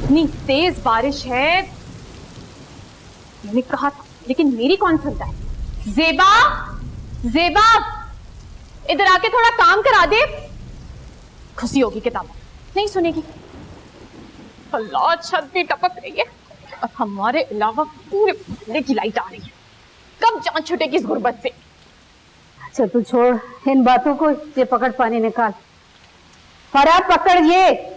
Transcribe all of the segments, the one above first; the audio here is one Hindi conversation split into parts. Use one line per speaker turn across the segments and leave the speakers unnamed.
इतनी तेज बारिश है, मैंने कहा था, लेकिन मेरी कौन सुनता है। ज़ेबा, ज़ेबा, इधर आके थोड़ा काम करा दे। खुशी होगी किताब, नहीं सुनेगी। अल्लाह, छत भी टपक रही है और हमारे अलावा पूरे मोहल्ले की लाइट आ रही है। कब जान छूटेगी इस गुर्बत से।
अच्छा तू छोड़ इन बातों को, ये पकड़ पानी निकाल। फरा पकड़ ये।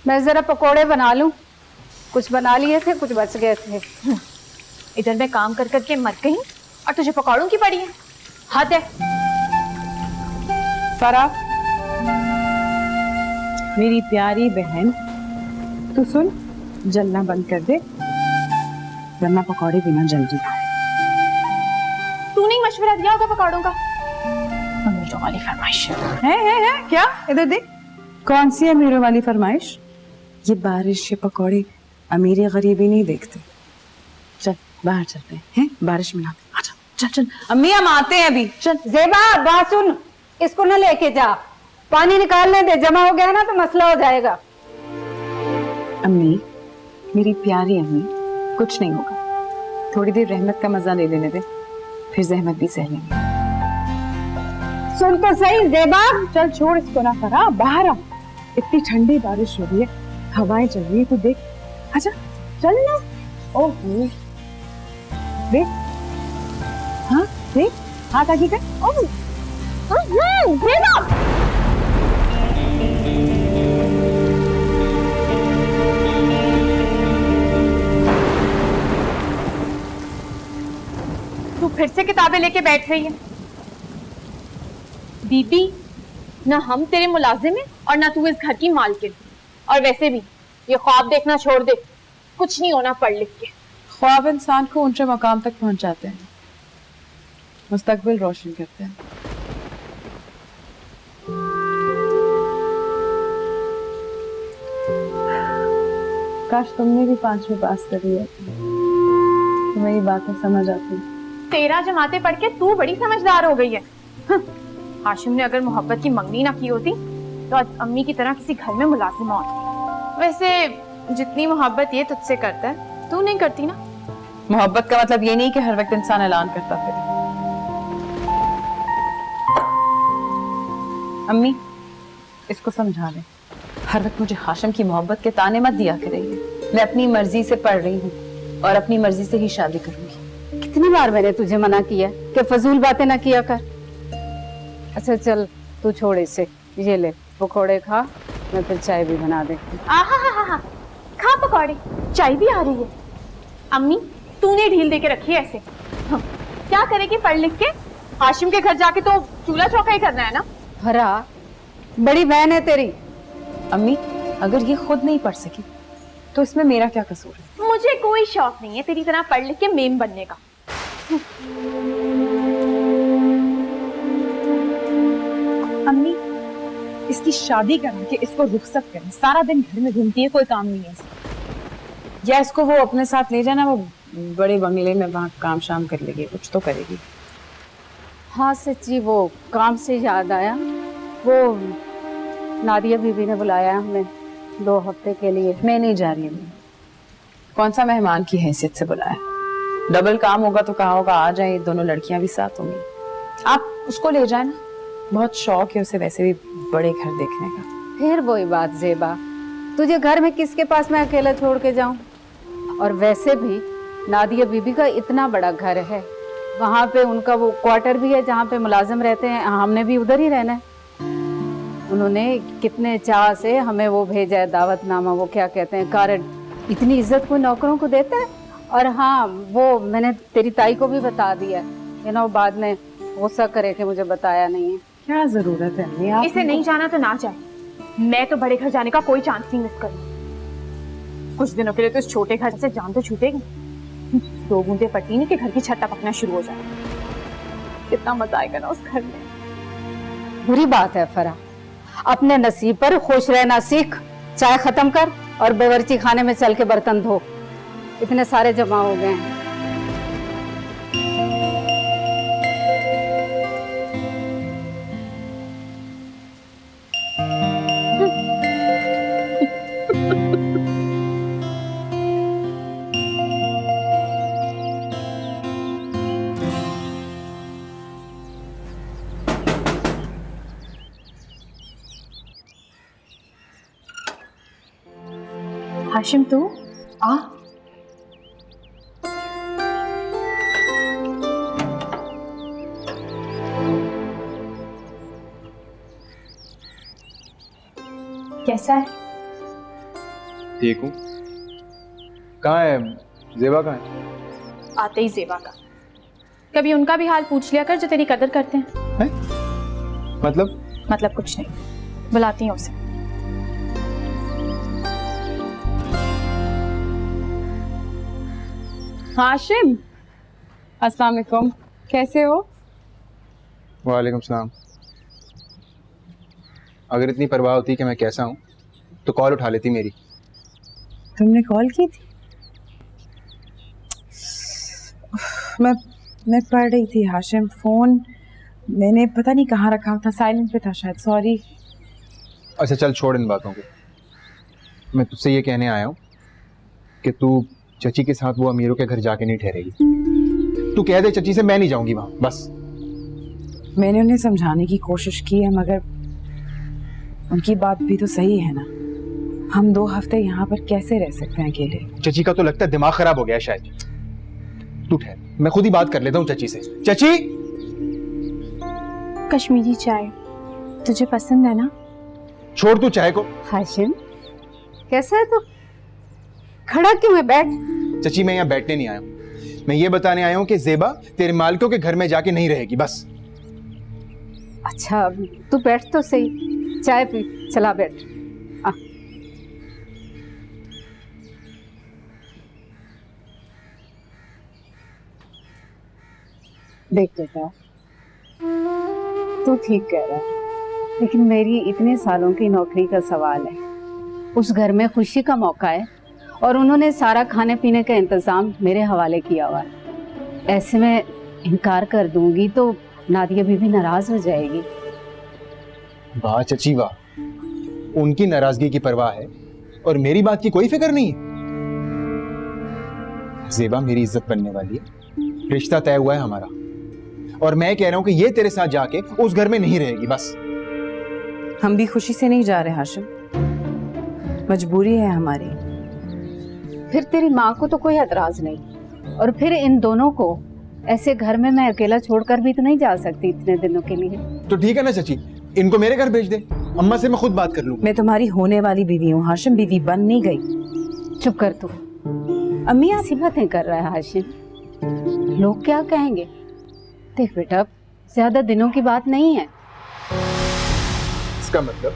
मैं जरा पकोड़े बना लूं, कुछ बना लिए थे, कुछ बच गए थे।
इधर मैं काम कर करके मर गई और तुझे पकौड़ों की पड़ी है, हद है।
फरा, मेरी प्यारी बहन, तू सुन, जलना बंद कर दे वरना पकौड़े बिना जल जाए।
तूने ही मशवरा दिया होगा पकौड़ों का। अमीरों वाली फरमाइश
है क्या? इधर देख, कौन सी अमीरों वाली फरमाइश? ये बारिश, ये पकौड़े अमीरी गरीबी नहीं देखते। चल बाहर चलते हैं, बारिश में नहाते। आजा, चल चल, अम्मी हम आते हैं अभी, चल।
ज़ेबा बात सुन, इसको न लेके जा, पानी निकालने दे, जमा हो गया ना तो मसला हो जाएगा।
अम्मी, मेरी प्यारी अम्मी, कुछ नहीं होगा, थोड़ी देर रहमत का मजा ले लेने दे, फिर जहमत भी सह लेंगे।
सुन तो सही ज़ेबा।
चल छोड़ इसको ना फरा, बाहर आ, इतनी ठंडी बारिश हो रही है, हवाएं चल रही है, तू देख। अच्छा चल ना। ओह देख, हाँ देख, हाथ आगे कर। ओह
तू फिर से किताबें लेके बैठ रही है। बीबी, ना हम तेरे मुलाजिम हैं और ना तू इस घर की मालकिन। और वैसे भी ये ख्वाब देखना छोड़ दे, कुछ नहीं होना पढ़ लिख के।
ख्वाब इंसान को ऊंचे मकाम तक पहुंचाते हैं, मुस्तकबिल रोशन करते हैं। काश तुमने भी 5वीं पास करी है, तुम्हें ये बातें समझ आती।
13 जमातें पढ़ के तू बड़ी समझदार हो गई है। हाशिम ने अगर मोहब्बत की मंगनी ना की होती तो आज अम्मी की तरह किसी घर में मुलाजिमा होती। वैसे जितनी मोहब्बत ये तुझसे करता है, तू नहीं करती ना।
मोहब्बत का मतलब ये नहीं कि हर वक्त इंसान ऐलान करता फिर। अम्मी, इसको समझा ले, हर वक्त मुझे हाशिम की मोहब्बत के ताने मत दिया करेंगे। मैं अपनी मर्जी से पढ़ रही हूँ और अपनी मर्जी से ही शादी करूंगी।
कितनी बार मैंने तुझे मना किया कि फजूल बातें ना किया कर। अच्छा चल तू छोड़ इसे, ये ले पकोड़े खा, मैं फिर चाय भी बना देती हूँ।
आहा, खा पकौड़े, चाय भी आ रही है। अम्मी, तूने ढील दे के रखी है ऐसे। हाँ, क्या करेगी पढ़ लिख के? हाशिम के घर जाके तो चूल्हा चौका ही करना है ना।
भरा, बड़ी बहन है तेरी।
अम्मी, अगर ये खुद नहीं पढ़ सकी तो इसमें मेरा क्या कसूर है?
मुझे कोई शौक नहीं है तेरी तरह पढ़ लिख के मेम बनने का।
अम्मी, इसकी शादी करा के इसको रुखसत करें, सारा दिन घर में घूमती है, कोई काम नहीं है इसका। या इसको वो अपने साथ ले जाना, वो बड़े बंगले में वहाँ काम शाम कर लेगी, कुछ तो करेगी।
हाँ सच्ची, वो काम से याद आया, वो नादिया बीबी ने बुलाया हमें 2 हफ्ते के लिए।
मैं नहीं जा रही हूँ। कौन सा मेहमान की हैसियत से बुलाया? डबल काम होगा तो कहा होगा आ जाए, दोनों लड़कियां भी साथ होंगी। आप उसको ले जाए ना, बहुत शौक है उसे वैसे भी बड़े घर देखने का।
फिर वही बात ज़ेबा, तुझे घर में किसके पास मैं अकेला छोड़ के जाऊं? और वैसे भी नादिया बीबी का इतना बड़ा घर है, वहाँ पे उनका वो क्वार्टर भी है जहाँ पे मुलाजिम रहते हैं, हमने भी उधर ही रहना है। उन्होंने कितने चाह से हमें वो भेजा है दावतनामा, वो क्या कहते हैं, कार्ड। इतनी इज्जत कोई नौकरों को देता है। और हाँ, वो मैंने तेरी ताई को भी बता दिया है ना, वो बाद में गुस्सा करे कि मुझे बताया नहीं है।
क्या जरूरत है?
इसे नहीं जाना तो ना जाए, मैं तो बड़े घर जाने का कोई चांस नहीं मिस करूँ। कुछ दिनों के लिए तो इस छोटे घर से जान तो छूटेगी। 2 बूंदे पड़ती नहीं कि घर की छत टपकना शुरू हो जाए। कितना मजा आएगा ना उस घर में।
बुरी बात है फरा, अपने नसीब पर खुश रहना सीख। चाय खत्म कर और बावर्ची खाने में चल के बर्तन धो, इतने सारे जमा हो गए हैं।
हाशिम तू आ। कैसा है?
ठीक हूँ। कहाँ है ज़ेबा, कहाँ है?
आते ही ज़ेबा का। कभी उनका भी हाल पूछ लिया कर जो तेरी कदर करते हैं।
मतलब
कुछ नहीं, बुलाती हूँ उसे।
हाशिम, अस्सलाम वालेकुम, कैसे हो?
वालेकुम सलाम। अगर इतनी परवाह होती कि मैं कैसा हूँ तो कॉल उठा लेती मेरी।
तुमने कॉल की थी? मैं पढ़ रही थी हाशिम, फोन मैंने पता नहीं कहाँ रखा था, साइलेंट पे था शायद, सॉरी।
अच्छा चल छोड़ इन बातों को। मैं तुझसे ये कहने आया हूँ कि तू चची के साथ वो अमीरों के घर जाके नहीं ठहरेगी। तू कह दे चची से मैं नहीं जाऊंगी वहां, बस।
मैंने उन्हें समझाने की कोशिश की है, मगर उनकी बात भी तो सही है ना। हम 2 हफ्ते यहाँ पर कैसे रह सकते हैं अकेले?
चची का तो लगता है दिमाग खराब हो गया है शायद। तू ठहर, मैं खुद ही बात कर लेता हूँ चची से। चची,
कश्मीरी चाय तुझे पसंद है ना?
छोड़ तू चाय को।
हाशिम, कैसा है तू? खड़ा क्यों है? बैठ।
चची मैं यहाँ बैठने नहीं आया हूँ, मैं ये बताने आया हूँ कि ज़ेबा तेरे मालिकों के घर में जाके नहीं रहेगी, बस।
अच्छा तू बैठ तो सही, चाय पी। चला बैठ। आ। देख बेटा, तू ठीक कह रहा है, लेकिन मेरी इतने सालों की नौकरी का सवाल है। उस घर में खुशी का मौका है और उन्होंने सारा खाने पीने का इंतजाम मेरे हवाले किया हुआ है। ऐसे में इनकार कर दूंगी तो नादिया बीवी नाराज हो जाएगी।
वाह चची वाह, उनकी नाराजगी की परवाह है और मेरी बात की कोई फिक्र नहीं है। ज़ेबा मेरी इज्जत बनने वाली है, रिश्ता तय हुआ है हमारा, और मैं कह रहा हूं कि ये तेरे साथ जाके उस घर में नहीं रहेगी, बस।
हम भी खुशी से नहीं जा रहे हाशिम, मजबूरी है हमारी।
फिर तेरी माँ को तो कोई एतराज नहीं, और फिर इन दोनों को ऐसे घर में मैं अकेला छोड़कर भी तो नहीं जा सकती इतने दिनों के लिए।
तो ठीक है ना चची, इनको मेरे घर भेज दे, अम्मा से मैं खुद बात कर लूंगा।
मैं तुम्हारी होने वाली बीवी हूँ हाशिम, बीवी बन नहीं गई।
चुप कर तू।
अम्मी आप
ऐसी बातें कर रहा है हाशिम, लोग क्या कहेंगे? देख बेटा, ज्यादा दिनों की बात नहीं है।
इसका मतलब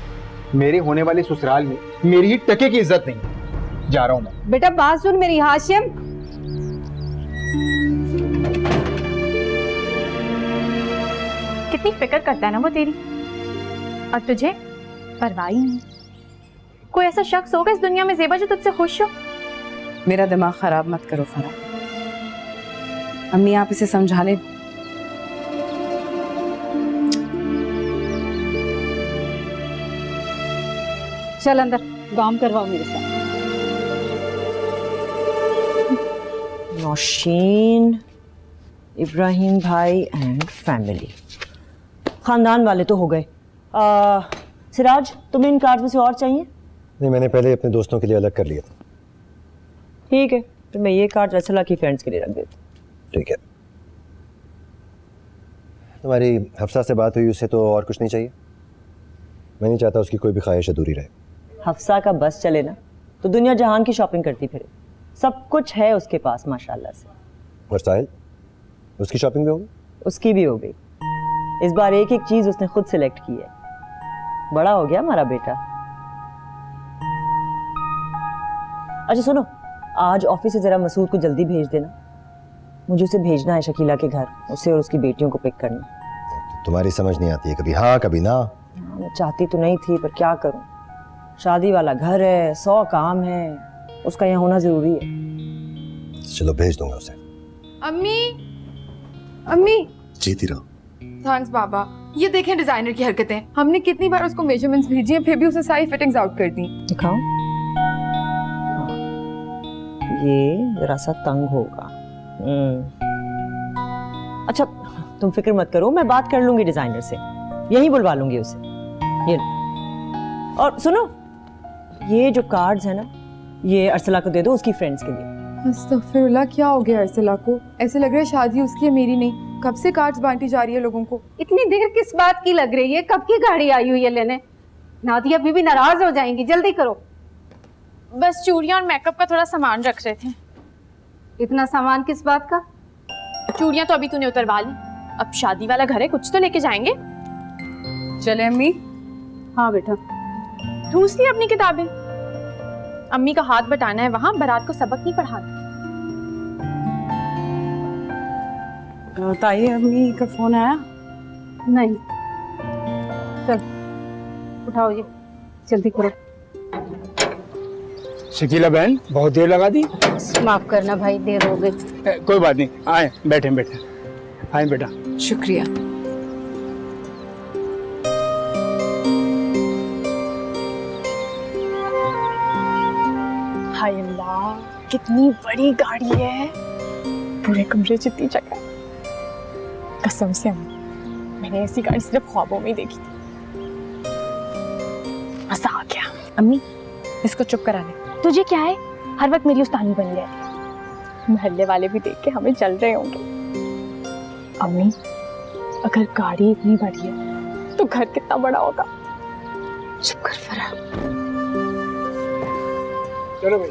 मेरे होने वाले ससुराल में मेरी ही टके की इज्जत नहीं। जा रहा हूं मैं।
बेटा बात सुन मेरी हाशिम।
कितनी फिक्र करता है ना वो तेरी, और तुझे परवाह ही नहीं। कोई ऐसा शख्स होगा इस दुनिया में ज़ेबा जो तुझसे खुश हो?
मेरा दिमाग खराब मत करो फरा। अम्मी आप इसे समझा ले।
चल अंदर, काम करवाओ मेरे साथ।
नौशीन, इब्राहिम भाई एंड फैमिली, खानदान वाले तो हो गए। सिराज, तुम्हें इन कार्ड में से और चाहिए?
नहीं, मैंने पहले अपने दोस्तों के लिए अलग कर लिया था।
ठीक है, तो मैं ये कार्ड रसला की फ्रेंड्स के लिए रख देता हूँ।
ठीक है। तुम्हारी हफ्सा से बात हुई, उससे तो और कुछ नहीं चाहिए? मैं नहीं चाहता उसकी कोई भी ख्वाहिश अधूरी रहे।
हफ्सा का बस चले ना तो दुनिया जहान की शॉपिंग करती फिरे, सब कुछ है उसके पास माशाल्लाह से।
और साहिल, उसकी शॉपिंग भी होगी?
उसकी भी हो गई। इस बार एक एक चीज उसने खुद सिलेक्ट की है। बड़ा हो गया हमारा बेटा। अच्छा सुनो, आज ऑफिस से जरा मसूद को जल्दी भेज देना, मुझे उसे भेजना है शकीला के घर, उसे और उसकी बेटियों को पिक करना।
तुम्हारी समझ नहीं आती है, कभी हाँ कभी ना।
मैं चाहती तो नहीं थी, पर क्या करूं, शादी वाला घर है, 100 काम है, उसका यहाँ होना जरूरी है।
चलो भेज दूंगा उसे।
अम्मी, अम्मी।
जीती रहो।
थैंक्स बाबा। ये देखें डिजाइनर की हरकतें, हमने कितनी बार उसको मेजरमेंट्स भेजी हैं, फिर भी उसे सारी फिटिंग्स आउट कर दी।
दिखाओ। ये जरा सा तंग होगा। अच्छा तुम फिक्र मत करो, मैं बात कर लूंगी डिजाइनर से, यही बुलवा लूंगी उसे। ये और सुनो, ये जो कार्ड्स है ना, ये अर्सला को दे दो उसकी फ्रेंड्स के लिए।
अस्तगफिरुल्लाह, क्या हो गया अर्सला को? ऐसे लग रहा है शादी उसकी है मेरी नहीं। कब से कार्ड्स बांटी जा रही है लोगों को।
इतनी देर किस बात की लग रही है? कब की गाड़ी आई हुई है लेने? नादिया बीबी नाराज हो जाएंगी, जल्दी करो।
बस चूड़ियां और मेकअप का थोड़ा सामान रख रहे थे।
इतना सामान किस बात का?
चूड़ियां तो अभी तूने उतरवा ली, अब शादी वाला घर है, कुछ तो लेके जाएंगे।
चले अम्मी।
हाँ बेटा।
ठूस ली अपनी किताबें। अम्मी का हाथ बटाना है वहां, बारात को सबक नहीं पढ़ाना।
ताई अम्मी का फोन आया?
नहीं। चल उठाओ, ये जल्दी करो।
शकीला बहन, बहुत देर लगा दी।
माफ करना भाई, देर हो गई।
कोई बात नहीं, आए बैठे बैठे। आए बेटा।
शुक्रिया।
हाय अल्लाह, कितनी बड़ी गाड़ी है, पूरे कमरे जितनी जगह। कसम से अम्मी, मैंने ऐसी गाड़ी सिर्फ ख्वाबों में ही देखी थी। मजा आ गया। अम्मी, इसको चुप करा ले। तुझे क्या है, हर वक्त मेरी उस्तानी बन गया। मोहल्ले वाले भी देख के हमें जल रहे होंगे। अम्मी, अगर गाड़ी इतनी बड़ी है तो घर कितना बड़ा होगा। चुप कर फरा।
चलो भाई।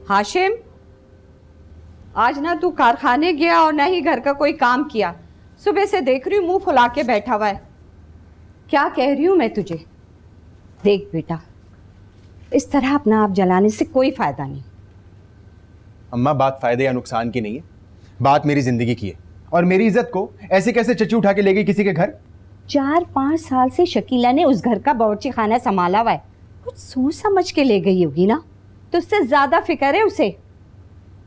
हाशिम, आज ना तू कारखाने गया और ना ही घर का कोई काम किया। सुबह से देख रही हूँ मुंह फुला के बैठा हुआ है। क्या कह रही हूँ मैं तुझे? देख बेटा, इस तरह अपना आप जलाने से कोई फायदा नहीं।
अम्मा, बात फायदे या नुकसान की नहीं है, बात मेरी जिंदगी की है। और मेरी इज्जत को ऐसे कैसे चची उठा के ले गई किसी के घर?
4-5 साल से शकीला ने उस घर का बावर्ची खाना संभाला हुआ है। कुछ सोच समझ के ले गई होगी ना, तो उससे ज्यादा फिक्र है उसे।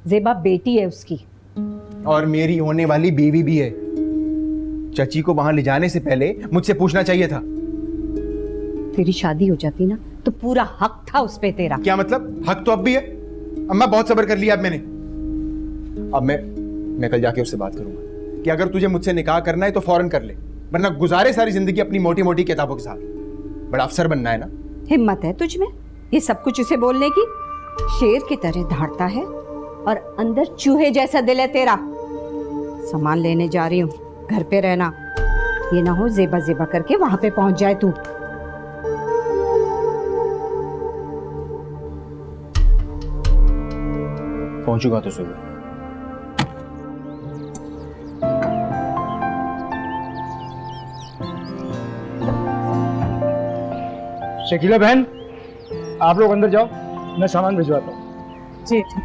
ज़ेबा बेटी है उसकी,
और मेरी होने वाली बीवी भी है। चची को वहां ले जाने से पहले मुझसे पूछना चाहिए था।
तेरी शादी हो जाती ना तो पूरा हक था उस पे तेरा।
क्या मतलब? हक तो अब भी है। अम्मा, बहुत सब्र कर लिया अब मैंने। अब मैं कल जाके उससे बात करूंगा कि अगर तुझे मुझसे निकाह करना है तो फौरन कर ले, वरना गुजारे सारी जिंदगी अपनी मोटी मोटी किताबों के साथ। बड़ा अफसर बनना है ना।
हिम्मत है तुझ में ये सब कुछ उसे बोलने की? शेर की तरह धाड़ता है और अंदर चूहे जैसा दिल है तेरा। सामान लेने जा रही हूँ, घर पे रहना। ये ना हो ज़ेबा ज़ेबा करके वहां पे पहुंच जाए तू।
पहुंचूंगा तो सुबह।
शकीला बहन, आप लोग अंदर जाओ, मैं सामान भिजवाता हूँ।
जी ठीक।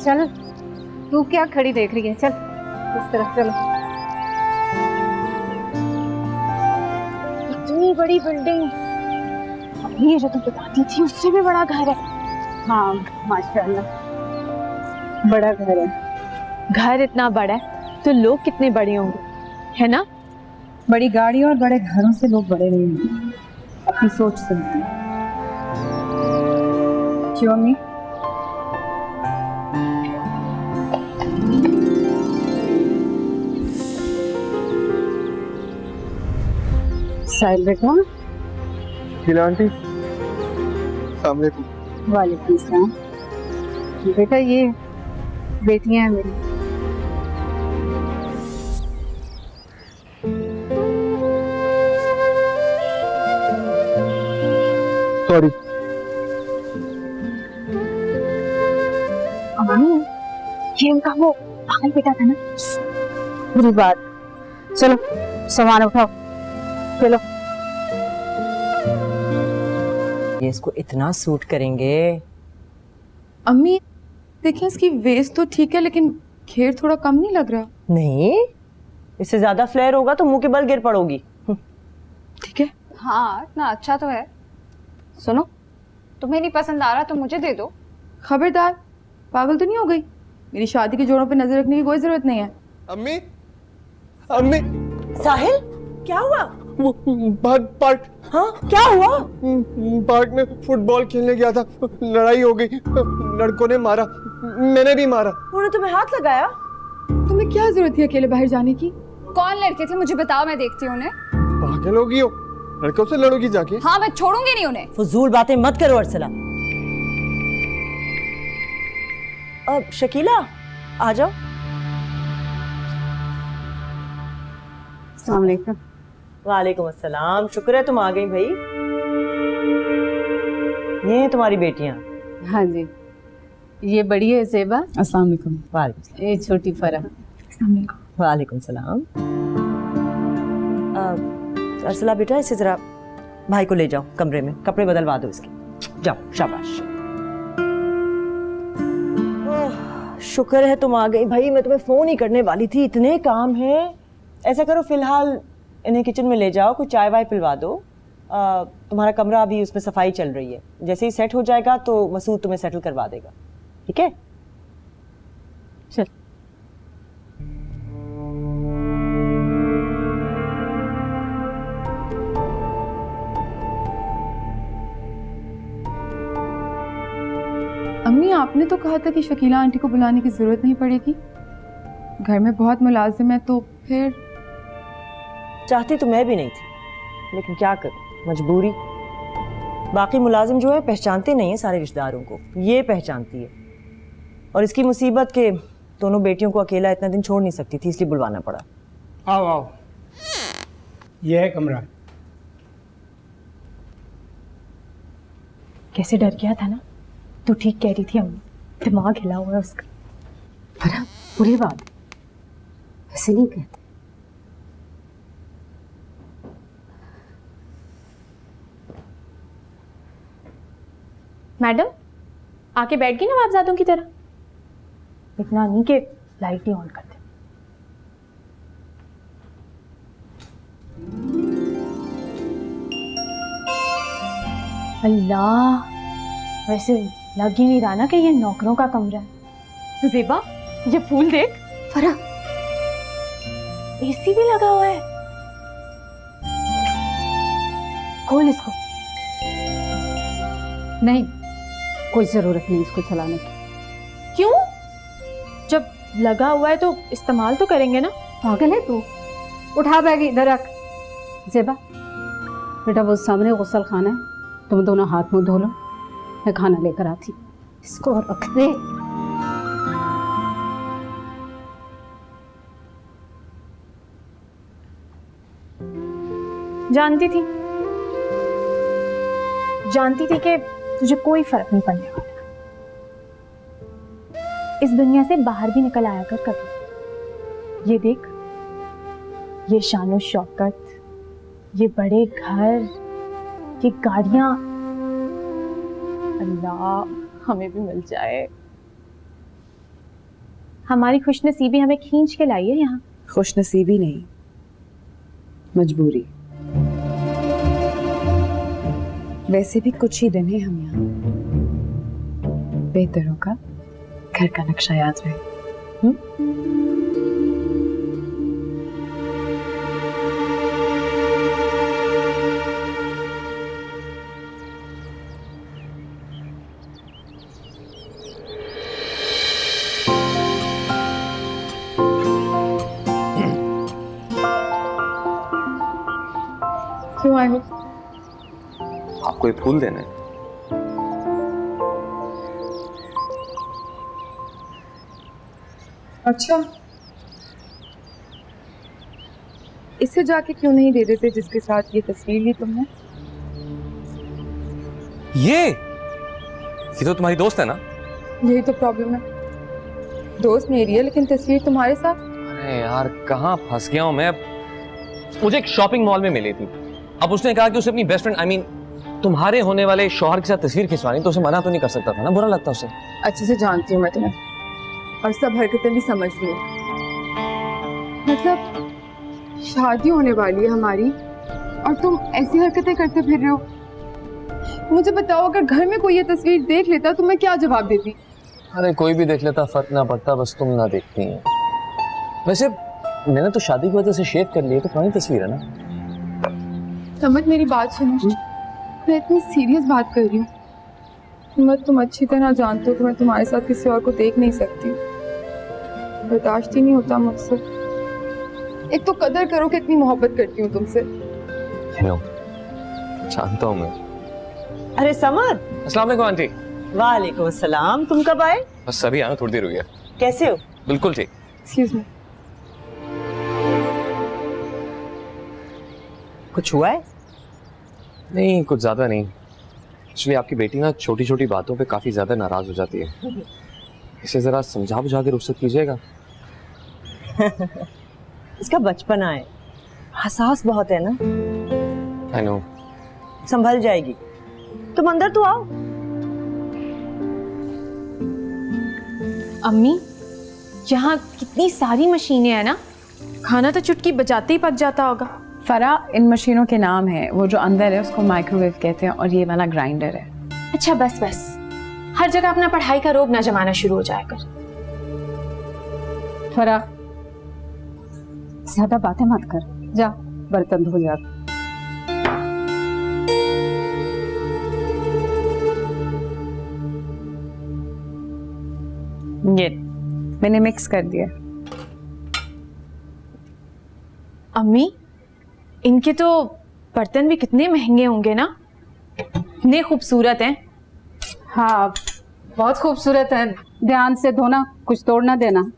चल, तू क्या खड़ी देख रही है? चल इस तरफ चलो।
इतनी बड़ी बिल्डिंग, अम्मी ये जो तुम बताती थी उससे भी बड़ा घर है।
हाँ माशाल्लाह, बड़ा घर है।
घर इतना बड़ा है तो लोग कितने बड़े होंगे, है ना?
बड़ी गाड़ी और बड़े घरों से लोग बड़े नहीं होते, अपनी सोच सुनते हैं। क्यों अम्मी? साहिल बेटा।
शकीला आंटी, सामने को।
वालेकुम सलाम। बेटा ये बेटियां हैं मेरी।
सॉरी।
अम्मी, ये उनका वो पागल बेटा था ना?
बुरी बात। चलो सामान उठाओ, चलो।
ये इसको इतना सूट करेंगे।
अम्मी देखिए, इसकी वेस्ट तो ठीक है लेकिन घेर थोड़ा कम नहीं लग रहा?
नहीं, इससे ज्यादा फ्लेयर होगा तो मुंह के बल गिर पड़ोगी।
ठीक है।
हाँ, इतना अच्छा तो है। सुनो, तुम्हें नहीं पसंद आ रहा तो मुझे दे दो।
खबरदार, पागल तो नहीं हो गई? मेरी शादी के जोड़ों पे नजर रखने की कोई जरूरत नहीं है।
अम्मी, अम्मी।
साहिल, क्या हुआ?
वो पार्क।
हाँ, क्या हुआ?
पार्क में फुटबॉल खेलने गया था, लड़ाई हो गई, लड़कों ने मारा, मैंने भी मारा।
उन्होंने तुम्हें हाथ लगाया?
तुम्हें क्या जरूरत थी अकेले बाहर जाने की?
कौन लड़के थे मुझे बताओ, मैं देखती हूँ उन्हें।
पागल होगी हो, लड़कों से लड़ोगी जाके?
हाँ, मैं छोड़ूंगी नहीं उन्हें।
फजूल बातें मत करो अर्सला। अब शकीला आ जाओ।
अस्सलाम वालेकुम।
वालेकुम अस्सलाम, शुक्र है तुम आ गई भाई। ये हैं तुम्हारी बेटियां।
हाँ जी, ये बड़ी है ज़ेबा।
अस्सलाम वालेकुम।
वालेकुम। ये छोटी फरह।
वालेकुम सलाम। अर्सला बेटा, इसे जरा भाई को ले जाओ कमरे में, कपड़े बदलवा दो इसके। जाओ, शाबाश। शुक्र है तुम आ गई भाई, मैं तुम्हें फोन ही करने वाली थी, इतने काम हैं। ऐसा करो फिलहाल इन्हें किचन में ले जाओ, कुछ चाय वाय पिलवा दो। तुम्हारा कमरा अभी उसमें सफाई चल रही है, जैसे ही सेट हो जाएगा तो मसूद तुम्हें सेटल करवा देगा, ठीक है?
चल।
अम्मी, आपने तो कहा था कि शकीला आंटी को बुलाने की जरूरत नहीं पड़ेगी। घर में बहुत मुलाजिम है, तो फिर
चाहती तो मैं भी नहीं थी, लेकिन क्या करूं, मजबूरी। बाकी मुलाजिम जो है पहचानते नहीं है सारे रिश्तेदारों को, ये पहचानती है। और इसकी मुसीबत के दोनों बेटियों को अकेला इतना दिन छोड़ नहीं सकती थी, इसलिए बुलवाना पड़ा।
आओ आओ, ये है कमरा।
कैसे डर गया था ना, तू ठीक कह रही थी अम्मी, दिमाग हिला हुआ है उसका।
फरह, बुरी बात ऐसे नहीं कहते।
मैडम, आके बैठ गई नवाबजादों की तरह। इतना नहीं कि लाइट ही ऑन कर दे। अल्लाह, वैसे लग ही नहीं रहा ना कि ये नौकरों का कमरा है। ज़ेबा, ये फूल देख। फरह, एसी भी लगा हुआ है। खोल इसको।
नहीं, कोई जरूरत नहीं इसको चलाने की।
क्यों? जब लगा हुआ है तो इस्तेमाल तो करेंगे ना।
पागल है तू? उठा बैग इधर रख। ज़ेबा बेटा, वो सामने गुसल खाना है, तुम दोनों हाथ मुंह धो लो, मैं खाना लेकर आती। इसको रख दे।
जानती थी कि तुझे कोई फर्क नहीं पड़ने वाला। इस दुनिया से बाहर भी निकल आया कर कभी। ये देख, ये शानो शौकत, ये बड़े घर, ये गाड़ियां, अल्लाह हमें भी मिल जाए। हमारी खुशनसीबी हमें खींच के लाई है यहाँ।
खुशनसीबी नहीं, मजबूरी। वैसे भी कुछ ही दिन है हम यहाँ, बेहतर होगा घर का नक्शा याद रहे।
क्यों आए हो?
आपको ये फूल देने?
अच्छा, इसे जाके क्यों नहीं दे देते जिसके साथ ये तस्वीर ली तुमने?
ये तो तुम्हारी दोस्त है ना?
यही तो प्रॉब्लम है, दोस्त मेरी है लेकिन तस्वीर तुम्हारे साथ।
अरे यार, कहाँ फंस गया हूँ मैं। मुझे एक शॉपिंग मॉल में मिली थी, अब उसने कहा कि उसे अपनी बेस्ट फ्रेंड तुम्हारे होने वाले शौहर के साथ तस्वीर खिंचवानी, तो उसे मना तो नहीं कर सकता था ना, बुरा लगता उसे।
अच्छे से जानती हूँ मैं तुम्हें, और सब हरकतें भी समझ रही हूँ। मतलब शादी होने वाली है हमारी और तुम ऐसी हरकतें करते फिर रहे हो। मुझे बताओ, अगर घर में कोई ये तस्वीर देख लेता तो मैं क्या जवाब देती?
अरे कोई भी देख लेता, फर्क ना पड़ता, बस तुम ना देखती हैं। वैसे मैंने तो शादी की वजह से शेव कर लिया, तो पुरानी तस्वीर है ना।
समझ, मेरी बात सुनो, मैं इतनी सीरियस बात कर रही हूँ। तुम अच्छी तरह जानते हो कि मैं तुम्हारे साथ किसी और को देख नहीं सकती। बर्दाश्त ही नहीं होता मुझसे। एक तो कदर करो कि इतनी मोहब्बत करती हूँ तुमसे।
जानता हूँ मैं।
अरे समद,
अस्सलाम वालेकुम आंटी।
वालेकुम अस्सलाम। तुम कब आए?
बस अभी आया, थोड़ी देर हुई है।
कैसे हो?
बिल्कुल ठीक।
Excuse me.
कुछ हुआ है?
नहीं, कुछ ज्यादा नहीं। एक्चुअली आपकी बेटी ना छोटी छोटी बातों पे काफी ज्यादा नाराज हो जाती है। इसे जरा समझा बुझा के रुखसत कीजिएगा।
इसका बचपना है, हसास बहुत है ना।
I know.
संभल जाएगी। तुम अंदर तो आओ।
अम्मी, यहाँ कितनी सारी मशीनें हैं ना, खाना तो चुटकी बजाते ही पक जाता होगा।
फरा, इन मशीनों के नाम है, वो जो अंदर है उसको माइक्रोवेव कहते हैं और ये वाला ग्राइंडर है।
अच्छा बस बस, हर जगह अपना पढ़ाई का रोब ना जमाना शुरू हो जाएगा।
फरा, ज्यादा बातें मत कर, जा बर्तन धो जा। ये मैंने मिक्स कर दिया।
अम्मी, इनके तो बर्तन भी कितने महंगे होंगे ना, इतने खूबसूरत हैं।
हाँ, बहुत खूबसूरत है। ध्यान से धोना, कुछ तोड़ ना देना।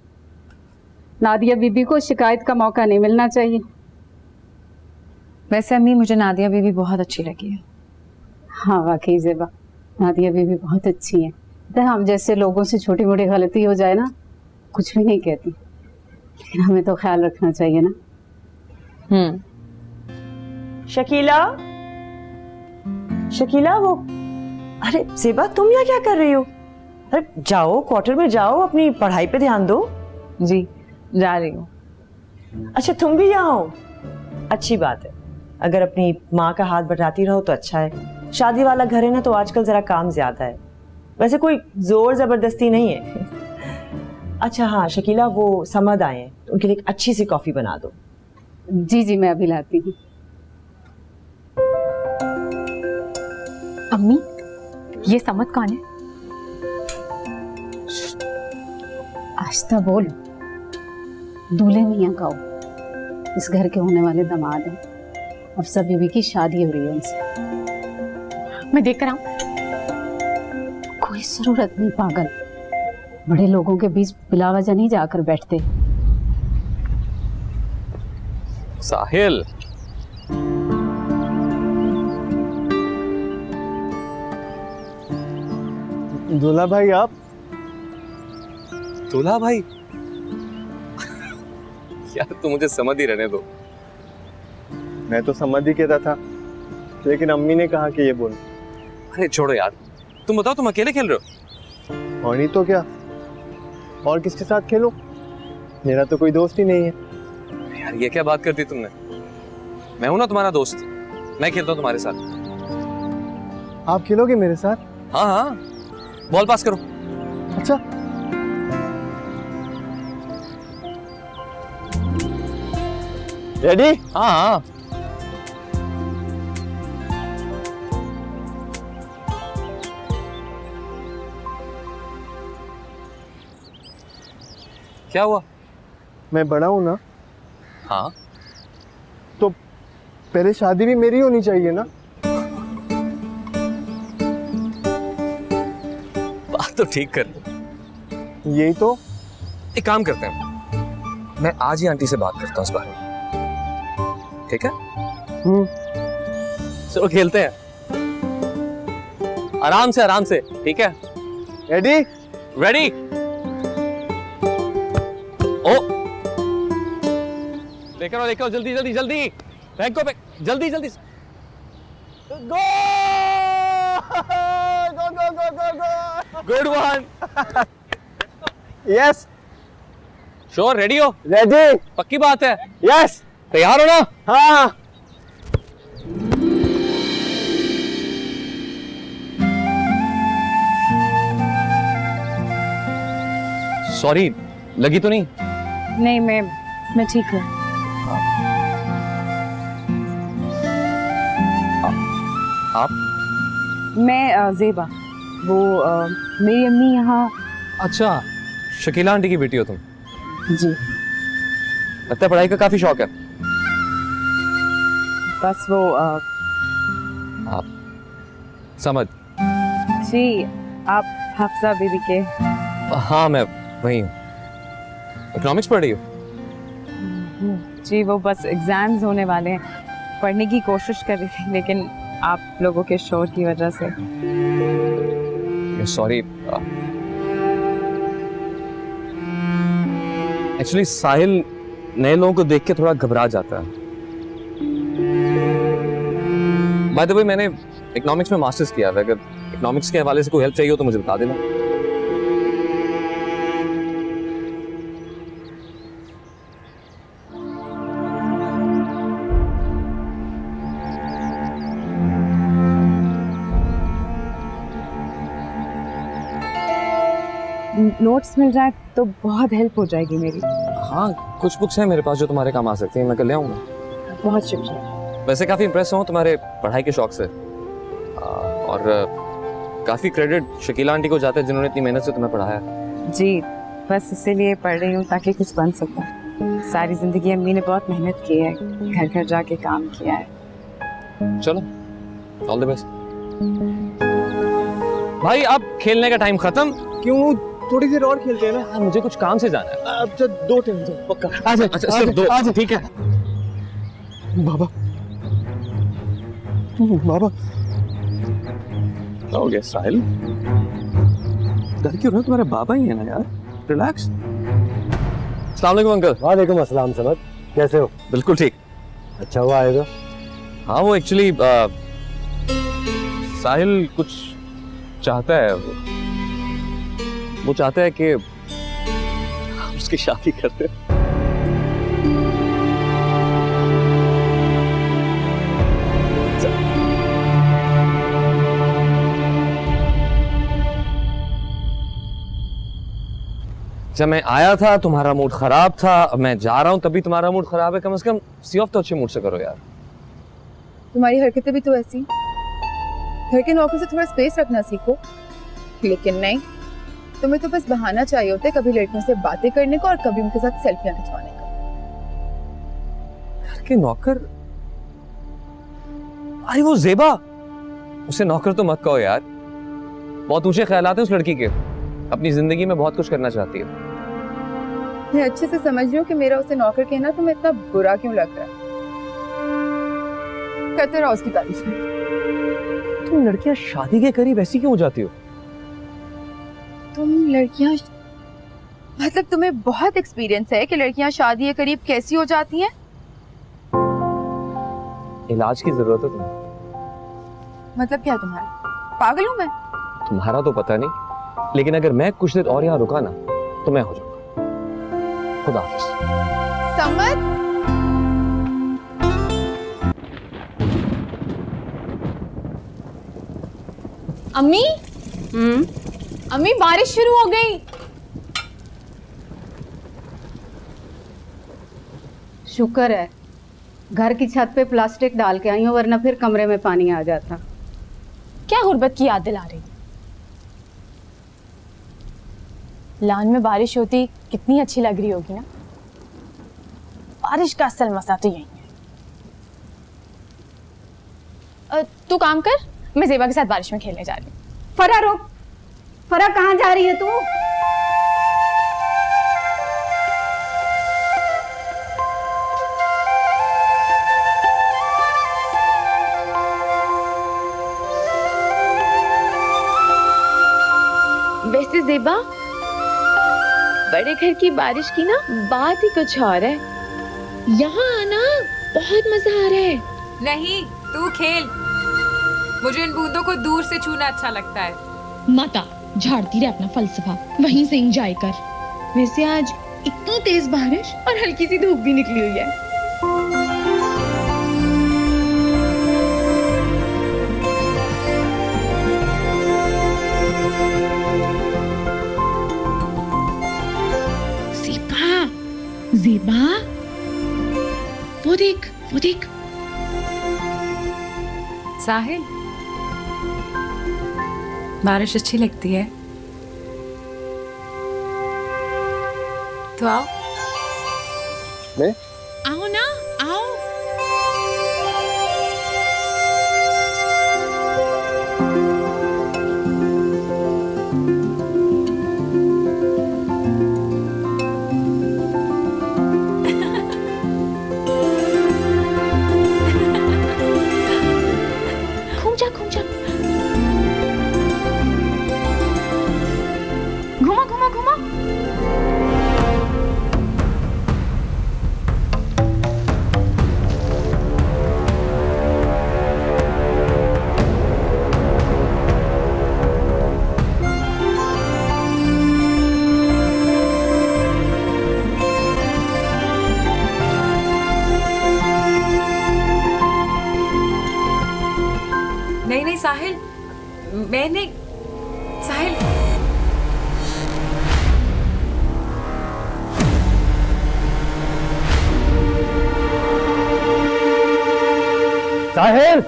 नादिया बीबी को शिकायत का मौका नहीं मिलना चाहिए।
वैसे अम्मी, मुझे नादिया बीबी बहुत अच्छी लगी है।
हाँ वाकई ज़ेबा, नादिया बीबी बहुत अच्छी है। तो हम जैसे लोगों से छोटी मोटी गलती हो जाए ना, कुछ भी नहीं कहती, लेकिन हमें तो ख्याल रखना चाहिए ना।
शकीला, शकीला, वो अरे ज़ेबा, तुम यहाँ क्या कर रही हो? अरे जाओ, क्वार्टर में जाओ, अपनी पढ़ाई पे ध्यान दो।
जी, जा रही हूँ।
अच्छा, तुम भी यहाँ हो? अच्छी बात है। अगर अपनी माँ का हाथ बटाती रहो तो अच्छा है। शादी वाला घर है ना, तो आजकल जरा काम ज्यादा है। वैसे कोई जोर जबरदस्ती नहीं है। अच्छा हाँ शकीला, वो समद आए हैं, तो उनके लिए एक अच्छी सी कॉफी बना दो।
जी जी, मैं अभी लाती हूँ।
अम्मी, ये समद कौन है?
आस्था बोल, दूल्हे मियाँ का हो, इस घर के होने वाले दामाद हैं और सब बीबी की शादी हो रही है उनसे।
मैं देख कर आऊं?
कोई जरूरत नहीं पागल, बड़े लोगों के बीच बिला वजह नहीं जाकर बैठते।
साहिल,
दूल्हा भाई आप?
दूल्हा भाई? यार तू मुझे समझ ही रहने दो।
मैं तो समझ ही कहता था, लेकिन अम्मी ने कहा कि ये बोल।
अरे छोड़ो यार, तुम बताओ, तुम अकेले खेल रहे हो?
और नहीं तो क्या, और किसके साथ खेलो? मेरा तो कोई दोस्त ही नहीं है।
यार ये क्या बात कर दी तुमने? मैं हूं ना तुम्हारा दोस्त, मैं खेलता हूँ तुम्हारे साथ।
आप खेलोगे मेरे साथ?
हाँ हाँ, बॉल पास करो।
अच्छा, रेडी?
हाँ हाँ। क्या हुआ?
मैं बड़ा हूं ना,
हाँ
तो पहले शादी भी मेरी होनी चाहिए ना।
बात तो ठीक कर लो।
यही तो।
एक काम करते हैं, मैं आज ही आंटी से बात करता हूँ इस बारे में, ठीक है? चलो खेलते हैं, आराम से, ठीक है?
रेडी?
रेडी? ओ, लेकर आओ, जल्दी फेंको, जल्दी
go! Go!
Good one.
Yes.
Sure? Ready हो?
रेडी।
पक्की बात है?
यस।
तैयार हो ना?
हाँ।
सॉरी, लगी तो नहीं?
नहीं, मैं ठीक हूँ।
आप?
मैं ज़ेबा, वो मेरी अम्मी यहाँ।
अच्छा, शकीला आंटी की बेटी हो तुम?
जी
लगता है पढ़ाई का काफी शौक है।
बस वो
आप समझ।
जी आप हफ्सा बीबी के
हाँ मैं वही हूँ। इकोनॉमिक्स पढ़ रही हो?
जी वो बस एग्जाम्स होने वाले हैं, पढ़ने की कोशिश कर रही थी लेकिन आप लोगों के शोर की वजह से।
सॉरी, एक्चुअली साहिल नए लोगों को देख के थोड़ा घबरा जाता है। बाय द वे मैंने इकोनॉमिक्स में मास्टर्स किया है, अगर इकोनॉमिक्स के हवाले से कोई हेल्प चाहिए हो तो मुझे बता देना।
नोट्स मिल जाए तो बहुत हेल्प हो जाएगी मेरी।
हाँ कुछ बुक्स हैं मेरे पास जो तुम्हारे काम आ सकती हैं, मैं कल ले आऊंगा।
बहुत शुक्रिया।
वैसे काफी इम्प्रेस हूँ तुम्हारे पढ़ाई के शौक से, और काफी क्रेडिट शकीला आंटी को जाता है जिन्होंने इतनी मेहनत से तुम्हें पढ़ाया।
जी बस इसीलिए पढ़ रही हूँ ताकि कुछ बन सकूं। सारी जिंदगी अम्मी ने बहुत मेहनत की है, घर घर जाके काम किया है।
चलो ऑल द बेस्ट। भाई अब खेलने का टाइम खत्म।
क्यों, थोड़ी देर और खेलते हैं ना।
हाँ, मुझे कुछ काम से जाना है।
अच्छा 2 टीम से पक्का।
अच्छा सिर्फ 2, ठीक है।
बाबा बाबा
क्या हो गया साहिल? डर क्यों रहा? तुम्हारे बाबा ही है ना यार, रिलैक्स। अस्सलाम वालेकुम अंकल।
वालेकुम अस्सलाम समद, कैसे हो?
बिल्कुल ठीक।
अच्छा हुआ आए तो?
हाँ वो एक्चुअली साहिल कुछ चाहता है, वो चाहता है कि हम उसकी शादी करते। जब मैं आया था तुम्हारा मूड खराब था, अब मैं जा रहा हूं तभी तुम्हारा मूड खराब है। कम से कम सी ऑफ तो अच्छे मूड से करो यार।
तुम्हारी हरकतें भी तो ऐसी। घर के नौकर से थोड़ा स्पेस रखना सीखो। लेकिन नहीं, तुम्हें तो बस बहाना चाहिए होता है कभी लड़कियों से बातें करने को और कभी उनके साथ सेल्फियां खिंचवाने का।
घर के नौकर? अरे वो जेबा, उसे नौकर तो मत कहो यार, बहुत ऊंचे ख्यालात हैं उस लड़की के, अपनी जिंदगी में बहुत कुछ करना चाहती है।
मैं अच्छे से समझ रही हूँ कि मेरा उसे नौकर कहना तुम्हें इतना बुरा क्यों लग रहा है। करते रहो उसकी तारीफ में।
तुम लड़कियां शादी के करीब ऐसी क्यों हो जाती हो?
तुम लड़कियां मतलब तुम्हें बहुत एक्सपीरियंस है कि लड़कियां शादी के करीब कैसी हो जाती हैं।
इलाज की जरूरत है तुम्हें।
मतलब क्या तुम्हारा? पागल हूं मैं?
तुम्हारा तो पता नहीं, लेकिन अगर मैं कुछ देर और यहाँ रुका ना तो मैं हो जाऊंगा। खुदा हाफिज।
समझ?
अम्मी अम्मी बारिश शुरू हो गई।
शुक्र है घर की छत पे प्लास्टिक डाल के आई हूँ, वरना फिर कमरे में पानी आ जाता।
क्या गुर्बत की याद दिला रही? लान में बारिश होती कितनी अच्छी लग रही होगी ना। बारिश का असल मजा तो यही है। तू काम कर, मैं ज़ेबा के साथ बारिश में खेलने जा रही हूँ।
फरा रुक, फरा कहाँ जा रही है तू?
वैसे ज़ेबा, बड़े घर की बारिश की ना बात ही कुछ और है। यहाँ आना बहुत मजा आ रहा है।
नहीं, तू खेल। मुझे इन बूंदों को दूर से छूना अच्छा लगता है।
माता झाड़ती रहे अपना फलसफा, वहीं से एंजॉय कर। वैसे आज इतनी तेज बारिश और हल्की सी धूप भी निकली हुई है। ज़ेबा, वो देख, वो देख।
साहिल, बारिश अच्छी लगती है तो आओ।
मैं
आओ ना, आओ। घूम जा, घूम जा। घुमा, घुमा, घुमा।
नहीं नहीं साहिल, मैं नहीं। साहिल
साहिल,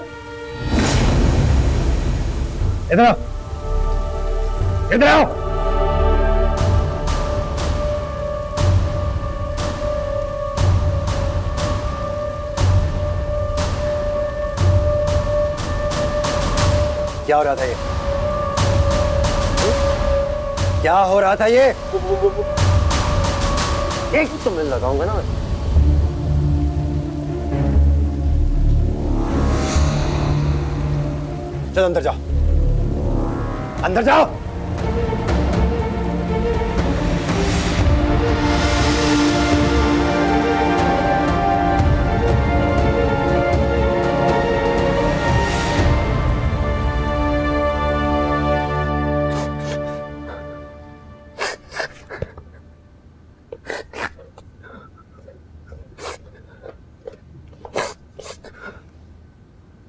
इधर आओ, इधर आओ।
क्या हो रहा था ये? क्या हो रहा था ये? एक तो मैं लगाऊंगा ना। चलो अंदर जाओ, अंदर जाओ।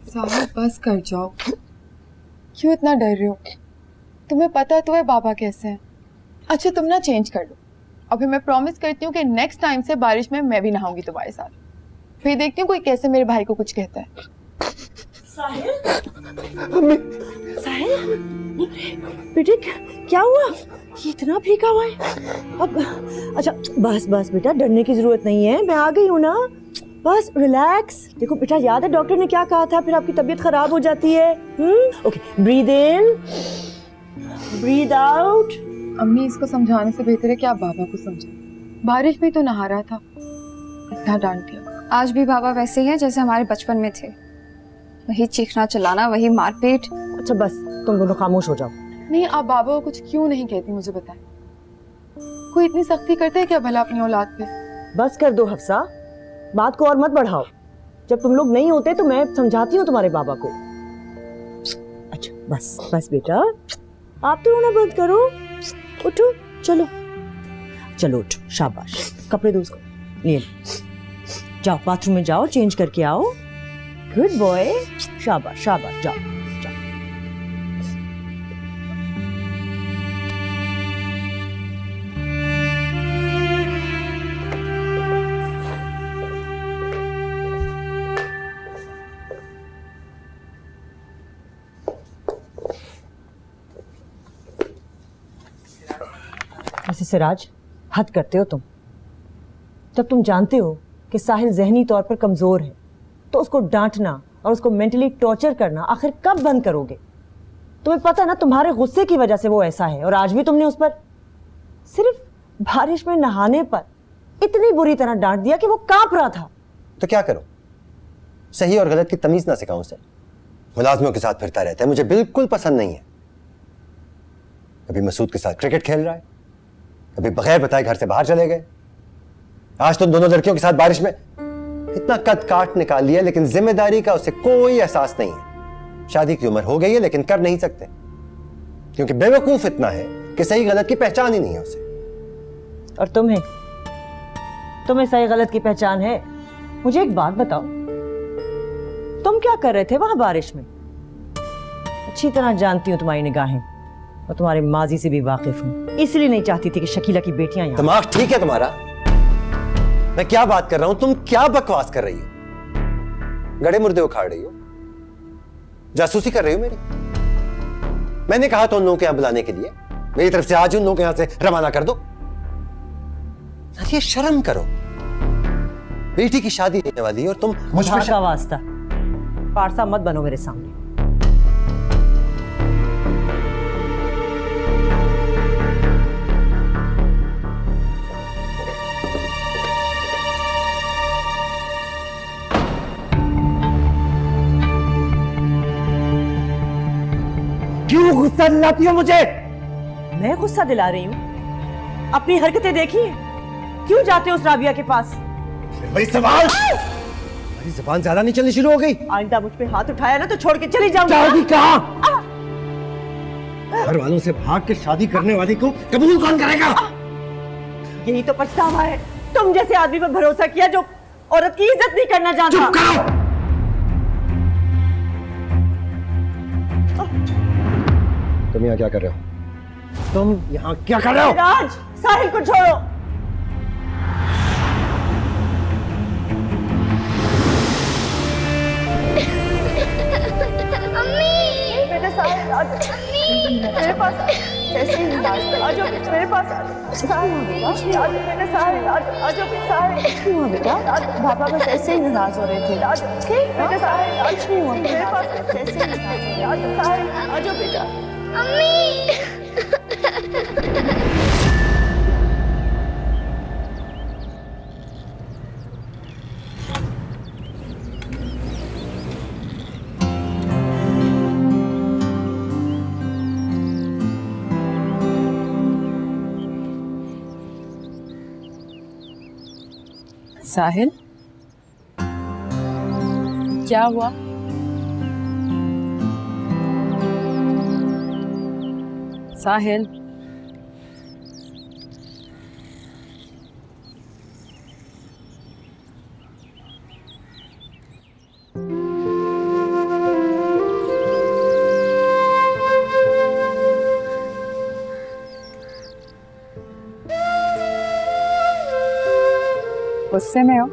साहिल बस कर जाओ, क्यों इतना डर रहे हो? तुम्हें पता है तुम्हें बाबा कैसे हैं। अच्छा तुम ना चेंज कर लो, और फिर मैं प्रॉमिस करती हूँ कि नेक्स्ट टाइम से बारिश में मैं भी नहाऊंगी तुम्हारे साथ। फिर देखती हूँ कोई कैसे मेरे भाई को कुछ कहता है।
साहिल, साहिल, बेटे क्या हुआ? ये इतना भीगा हुआ है। अब अच्छा बस बस बेटा, डरने की जरूरत नहीं है, मैं आ गई हूँ ना। बस रिलैक्स। देखो बेटा, याद है डॉक्टर ने क्या कहा था? फिर आपकी तबीयत खराब हो जाती है। Okay, breathe in, breathe out.
अम्मी इसको समझाने से बेहतर है कि आप बाबा को समझाएं। बारिश में तो नहा रहा था, इतना डांट दिया।
आज भी बाबा वैसे ही हैं जैसे हमारे बचपन में थे, वही चीखना चिल्लाना, वही मारपीट।
अच्छा बस तुम दोनों खामोश हो जाओ।
नहीं, आप बाबा को कुछ क्यों नहीं कहती मुझे बताएं। कोई इतनी सख्ती करता है क्या भला अपनी औलाद पे?
बस कर दो हफ्सा, बात को और मत बढ़ाओ। जब तुम लोग नहीं होते तो मैं समझाती हूँ तुम्हारे बाबा को। अच्छा बस बस बेटा, आप तो रोना बंद करो। उठो, चलो चलो उठो, शाबाश। कपड़े दो उसको, ले जाओ बाथरूम में जाओ, चेंज करके आओ। गुड बॉय, शाबाश शाबाश, जाओ जाओ। वैसे सिराज, हद करते हो तुम। जब तुम जानते हो कि साहिल जहनी तौर पर कमजोर है, तो उसको डांटना और उसको मेंटली टॉर्चर करना आखिर कब बंद करोगे? तुम्हें पता है ना, तुम्हारे गुस्से की वजह से वो ऐसा है। और आज भी तुमने उस पर सिर्फ बारिश में नहाने पर इतनी बुरी तरह डांट दिया कि वो कांप रहा था।
तो क्या करो? सही और गलत की तमीज ना सिखाऊं उसे? मुलाजमों के साथ फिरता रहता है, मुझे बिल्कुल पसंद नहीं है। कभी मसूद के साथ क्रिकेट खेल रहा है, कभी बगैर बताए घर से बाहर चले गए। आज तो दोनों लड़कियों के साथ बारिश में इतना कद काट निकाल लिया, लेकिन जिम्मेदारी का उसे कोई एहसास नहीं है। शादी की उम्र हो गई है लेकिन कर नहीं सकते, क्योंकि बेवकूफ इतना है कि सही गलत की पहचान ही नहीं है उसे।
और तुम्हें सही गलत की पहचान है? मुझे एक बात बताओ, तुम क्या कर रहे थे वहां बारिश में? अच्छी तरह जानती हूँ तुम्हारी निगाहें, और तुम्हारे माजी से भी वाकिफ हूँ, इसलिए नहीं चाहती थी कि शकीला की बेटियां यहाँ।
दिमाग ठीक है तुम्हारा? मैं क्या बात कर रहा हूं, तुम क्या बकवास कर रही हो? गड़े मुर्दे उखाड़ रही हो, जासूसी कर रही हो मेरी। मैंने कहा तो उन लोगों के यहां बुलाने के लिए, मेरी तरफ से आज उन लोगों के यहां से रवाना कर दो। ये शर्म करो। बेटी की शादी होने वाली है और तुम मुझ
खुदा
पर
का वास्ता, पारसा मत बनो मेरे सामने।
क्यों गुस्सा दिलाती हो मुझे?
मैं गुस्सा दिला रही हूँ? अपनी हरकतें देखिए, क्यों जाते हो उस राबिया के पास?
भाई सवाल, मेरी जुबान ज्यादा नहीं चलनी शुरू हो गई?
आइंदा मुझ पे हाथ उठाया ना तो छोड़ के चली जाऊंगी।
जाओगी कहाँ? घर वालों से भाग के शादी करने वाली को कबूल कौन करेगा?
यही तो पछतावा है, तुम जैसे आदमी पर भरोसा किया जो औरत की इज्जत नहीं करना जानता।
चुप करो। तुम यहाँ क्या कर रहे हो? तुम यहाँ क्या कर रहे हो?
राज, साहिल को छोड़ो। बेटा साहिल, मेरे पास कैसे आ जाओ, मेरे पास बेटा साहिल, आ जाओ बेटा। पापा बस ऐसे ही नाराज हो रहे थे। बेटा साहिल, आज नहीं हुआ, मेरे पास कैसे नाराज हो रहे थे। साहिल, आ जाओ बेटा।
साहिल, क्या हुआ? साहिल, गुस्से में हो?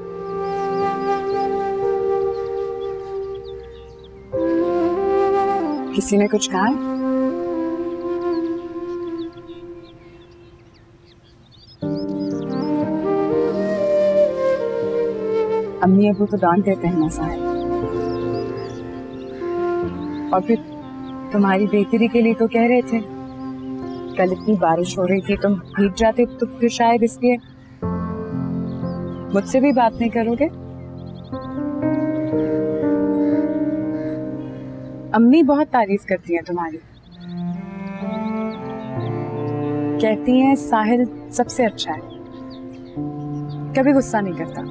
किसी ने कुछ कहा है? अम्मी अबू तो डांट देते हैं ना साहिल, और फिर तुम्हारी बेहतरी के लिए तो कह रहे थे। कल इतनी बारिश हो रही थी, तुम भीग जाते तो फिर शायद इसलिए। मुझसे भी बात नहीं करोगे? अम्मी बहुत तारीफ करती हैं तुम्हारी, कहती हैं साहिल सबसे अच्छा है, कभी गुस्सा नहीं करता,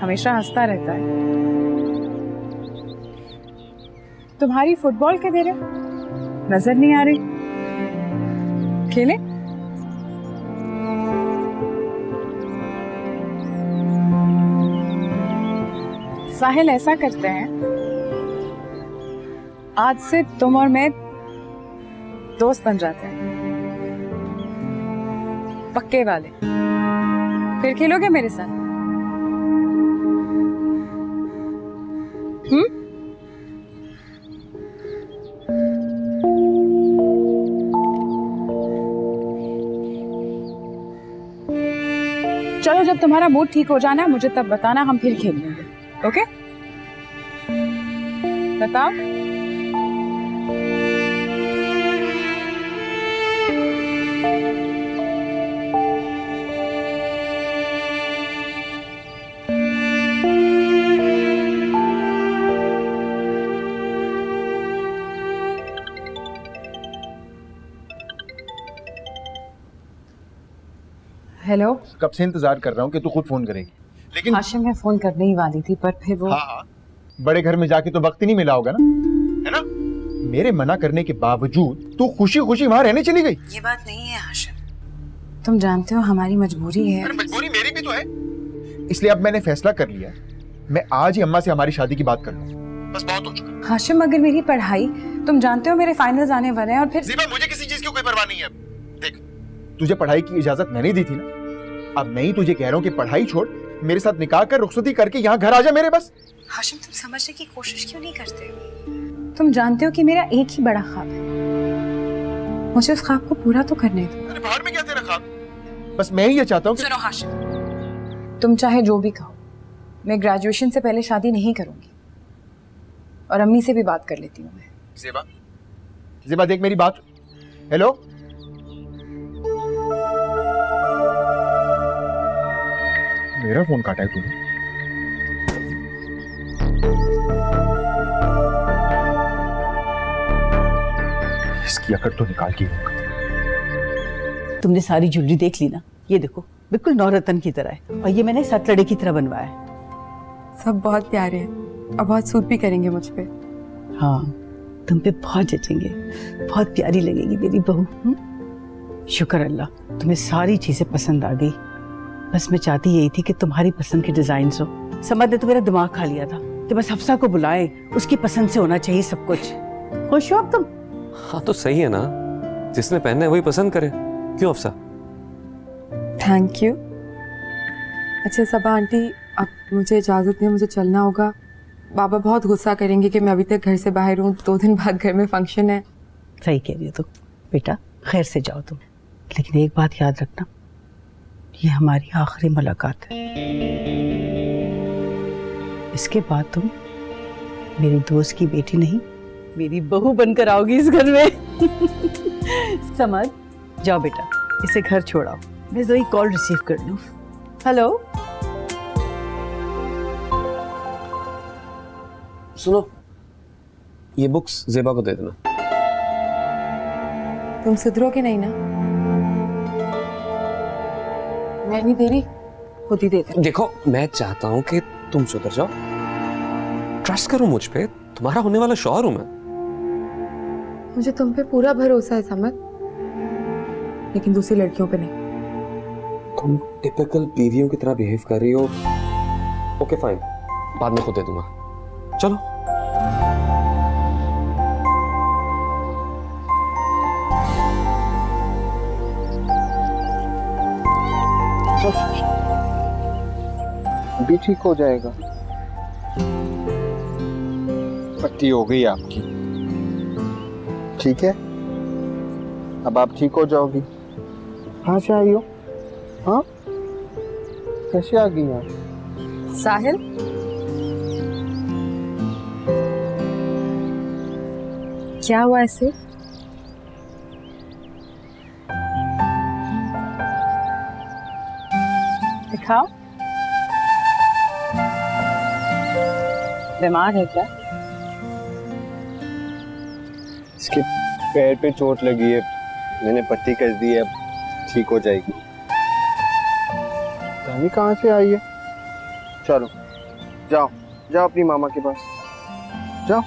हमेशा हंसता रहता है। तुम्हारी फुटबॉल के देर नजर नहीं आ रही, खेले? साहिल, ऐसा करते हैं, आज से तुम और मैं दोस्त बन जाते हैं, पक्के वाले। फिर खेलोगे मेरे साथ? चलो, जब तुम्हारा मूड ठीक हो जाना मुझे तब बताना, हम फिर खेल लेंगे। ओके? बताओ। हेलो,
कब से इंतजार कर रहा हूँ कि तू खुद फोन करेगी, लेकिन
हाशिम, मैं फोन करने ही वाली थी पर फिर वो
हाँ, बड़े घर में जाके तो वक्त ही नहीं मिला होगा ना, है ना? मेरे मना करने के बावजूद तू खुशी खुशी वहां रहने चली गई।
ये बात नहीं है हाशिम, तुम जानते हो हमारी मजबूरी है।
मजबूरी मेरी भी तो है, इसलिए अब मैंने फैसला कर लिया, मैं आज ही अम्मा से हमारी शादी की बात कर लूं। बस बहुत हो चुका।
हाशिम, अगर मेरी पढ़ाई, तुम जानते हो मेरे फाइनल्स आने वाले हैं और फिर
ज़ीबा, मुझे किसी चीज की कोई परवाह नहीं है। देख, तुझे पढ़ाई की इजाजत मैंने दी थी ना, अब मैं ही तुझे कह रहा हूँ कि पढ़ाई छोड़, मेरे साथ निकाह कर, रुखसती करके यहाँ घर आ जा मेरे। बस
हाशिम, तुम समझने की कोशिश क्यों नहीं करते? तुम जानते हो कि मेरा एक ही बड़ा ख्वाब है, मुझे उस ख्वाब को पूरा तो करने दो।
अरे बाहर में क्या तेरा ख्वाब? बस मैं ही ये चाहता हूँ
सुनो हाशिम,
तुम चाहे जो भी कहो, मैं ग्रेजुएशन से पहले शादी नहीं करूंगी। और अम्मी से भी बात कर लेती हूँ मैं।
ज़ेबा, ज़ेबा देख मेरी बात। हेलो, मेरा फोन काटा है तूने। इसकी अकड़ तो निकाल के होगा।
तुमने सारी ज्वेलरी देख ली ना? ये देखो, बिल्कुल नौरतन की तरह है, और ये मैंने सतलड़े की तरह बनवाया है।
सब बहुत प्यारे हैं और बहुत सूट भी करेंगे मुझ पे।
हाँ, तुम पे बहुत जचेंगे, बहुत प्यारी लगेगी मेरी बहू। शुक्र अल्लाह, तुम्हें सारी चीजें पसंद आ गई। बस मैं चाहती यही थी कि तुम्हारी पसंद के डिजाइन हो। समझ ने तो मेरा दिमाग खा लिया था कि बस हफ्सा को बुलाए, उसकी पसंद से होना चाहिए सब कुछ। खुश हो अब तुम?
हाँ तो सही है ना, जिसने पहनना है वही पसंद करे, क्यों अफसा?
Thank you. अच्छा सबा आंटी, अब मुझे इजाज़त दें, मुझे चलना होगा। बाबा बहुत गुस्सा करेंगे कि मैं अभी तक घर से बाहर हूँ। 2 दिन बाद घर में फंक्शन है।
सही कह रही हो तुम बेटा, खैर से जाओ तुम। लेकिन एक बात याद रखना, ये हमारी आखिरी मुलाकात है। इसके बाद तुम मेरी दोस्त की बेटी नहीं, मेरी बहू बनकर आओगी इस घर में। समझ जाओ बेटा, इसे घर छोड़ाओ। मैं जरा कॉल रिसीव कर लूं। हेलो,
सुनो, ये बुक्स ज़ेबा को दे देना।
तुम सुधरोगे नहीं ना? मैं नहीं दे रही, खुद ही देते।
देखो, मैं चाहता हूँ कि तुम सुधर जाओ। ट्रस्ट करो मुझ पे, तुम्हारा होने वाला शौहर हूं मैं।
मुझे तुम पे पूरा भरोसा है समझ, लेकिन दूसरी लड़कियों पे नहीं।
तुम टिपिकल बीवियों की तरह बिहेव कर रही हो। ओके फाइन, बाद में खुद दे दूंगा। चलो।
भी ठीक हो जाएगा। पट्टी हो गई आपकी, ठीक है? अब आप ठीक हो जाओगी। कहाँ से आई हो? हाँ, कैसे आ गई आप?
साहिल, क्या हुआ ऐसे? दिखाओ। बीमार है क्या?
इसके पैर पे चोट लगी है, मैंने पट्टी कर दी है, अब ठीक हो जाएगी। रानी कहाँ से आई है? चलो जाओ जाओ अपनी मामा के पास जाओ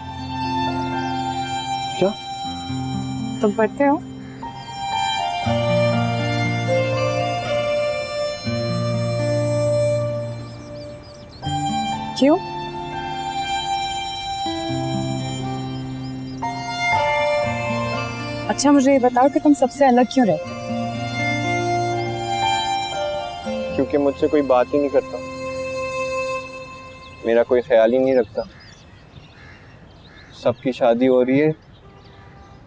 जाओ।
तुम पढ़ते हो? क्यों? अच्छा मुझे ये बताओ कि तुम सबसे अलग क्यों रहते हो?
क्योंकि मुझसे कोई बात ही नहीं करता, मेरा कोई ख्याल ही नहीं रखता। सबकी शादी हो रही है,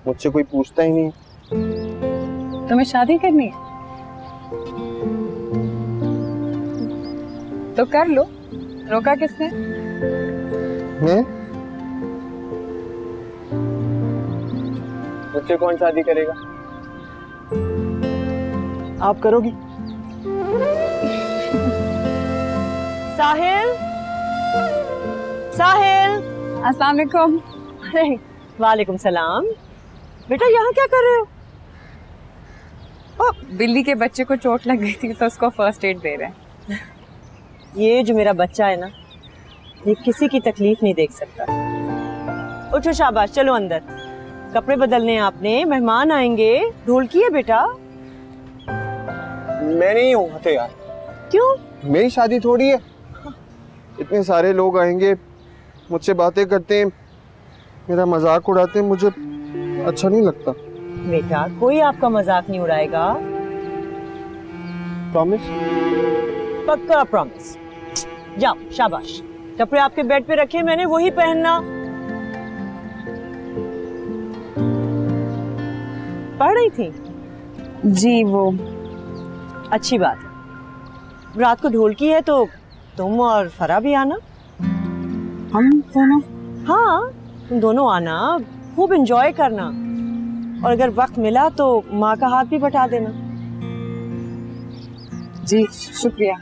मुझसे कोई पूछता ही नहीं।
तुम्हें शादी करनी है तो कर लो, रोका किसने?
मैं? मुझसे कौन शादी करेगा? आप करोगी?
साहिल, साहिल,
अस्सलाम वालेकुम।
अरे वालेकुम सलाम। बेटा यहाँ क्या कर रहे हो?
बिल्ली के बच्चे को चोट लग गई थी तो उसको फर्स्ट एड दे रहे हैं।
ये जो मेरा बच्चा है ना, ये किसी की तकलीफ नहीं देख सकता। उठो शाबाश, चलो अंदर, कपड़े बदलने हैं आपने, मेहमान आएंगे। ढोलकी है बेटा।
मैं नहीं हूँ हते यार।
क्यों?
मेरी शादी थोड़ी है, इतने सारे लोग आएंगे, मुझसे बातें करते हैं, मेरा मजाक उड़ाते हैं, मुझे अच्छा नहीं लगता।
बेटा कोई आपका मजाक नहीं उड़ाएगा।
प्रॉमिस?
पक्का प्रॉमिस। जाओ शाबाश, कपड़े आपके बेड पे रखे, मैंने वही पहनना। पढ़ रही थी?
जी वो
अच्छी बात है, रात को ढोलकी है तो तुम और फरा भी आना।
हम दोनों?
हाँ, तुम दोनों आना, खूब एंजॉय करना, और अगर वक्त मिला तो माँ का हाथ भी बटा देना।
जी शुक्रिया।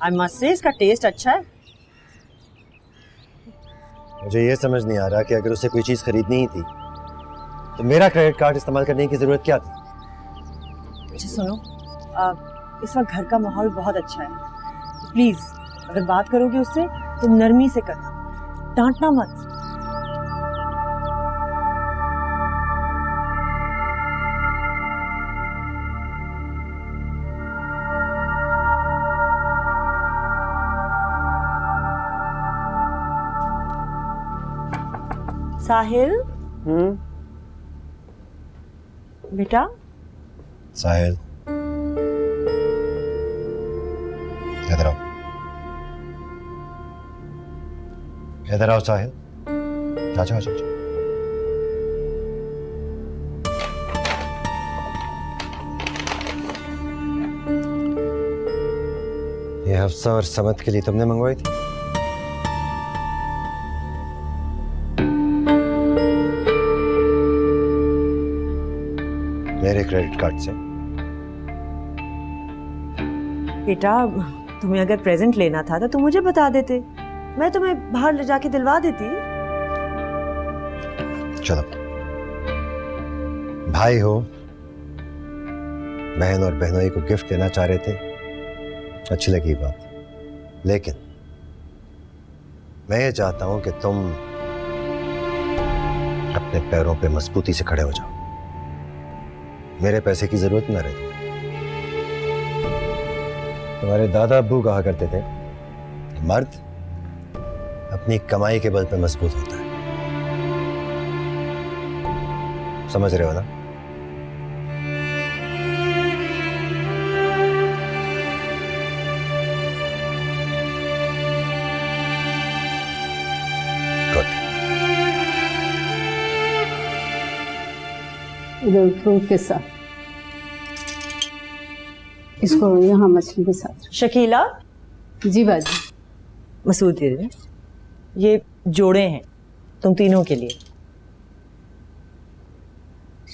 आई मस्ट से इसका टेस्ट अच्छा है।
मुझे ये समझ नहीं आ रहा कि अगर उसे कोई चीज़ खरीदनी ही थी तो मेरा क्रेडिट कार्ड इस्तेमाल करने की ज़रूरत क्या थी?
अच्छा सुनो, इस वक्त घर का माहौल बहुत अच्छा है, प्लीज़ अगर बात करोगे उससे तो नरमी से करना, डांटना मत। साहिल बेटा।
साहिल इधर आओ, इधर आओ साहिल, आजा आजा। ये हफ्सा और समत के लिए तुमने मंगवाई थी? मेरे क्रेडिट कार्ड से?
बेटा तुम्हें अगर प्रेजेंट लेना था तो तुम मुझे बता देते, मैं तुम्हें बाहर ले जाके दिलवा देती।
चलो भाई हो, बहन और बहनोई को गिफ्ट देना चाह रहे थे, अच्छी लगी बात, लेकिन मैं ये चाहता हूं कि तुम अपने पैरों पे मजबूती से खड़े हो जाओ, मेरे पैसे की जरूरत न रहे। तुम्हारे दादा अब्बू कहा करते थे, मर्द अपनी कमाई के बल पे मजबूत होता है, समझ रहे हो ना?
इधर फ्रूट के साथ, इसको यहाँ मछली के साथ।
शकीला।
जी बाजी।
मसूद दे दे, ये जोड़े हैं तुम तीनों के लिए।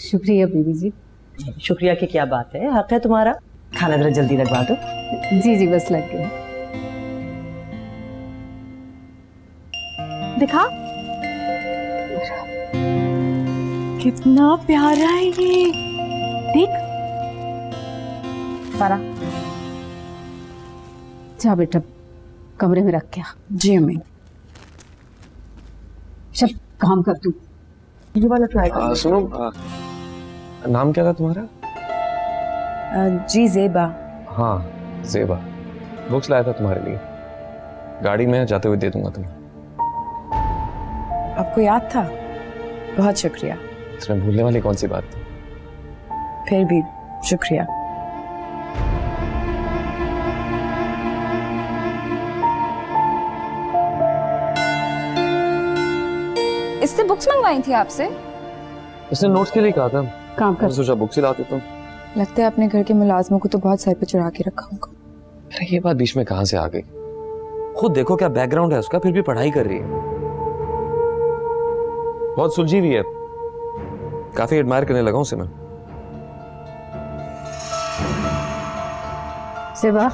शुक्रिया बीबी जी।
शुक्रिया की क्या बात है, हक है तुम्हारा। खाना जरा जल्दी लगवा दो।
जी जी बस लग गया।
दिखा कितना प्यारा है ये, देख।
सारा जा बेटा कमरे में रख गया।
जी अम्मी।
चल काम कर तू।
ये वाला ट्राई कर।
सुनो, नाम क्या था तुम्हारा?
जी ज़ेबा।
हाँ ज़ेबा, बुक्स लाया था तुम्हारे लिए, गाड़ी में जाते हुए दे दूंगा तुम्हें।
आपको याद था? बहुत शुक्रिया।
इसमें भूलने वाली कौन सी बात थी?
फिर भी शुक्रिया।
इससे बुक्स मंगवाई थी आपसे?
इसने नोट्स के लिए कहा था,
काम कर।
सोचा बुक्स ही लाते तुम।
लगता है अपने घर के मुलाजमों को तो बहुत सर पे चढ़ा के रखा होगा।
अरे ये बात बीच में कहां से आ गई? खुद देखो क्या बैकग्राउंड है उसका, फिर भी पढ़ाई कर रही है, बहुत सुलझी हुई है, काफी एडमायर करने लगा उसे मैं।
सेवा।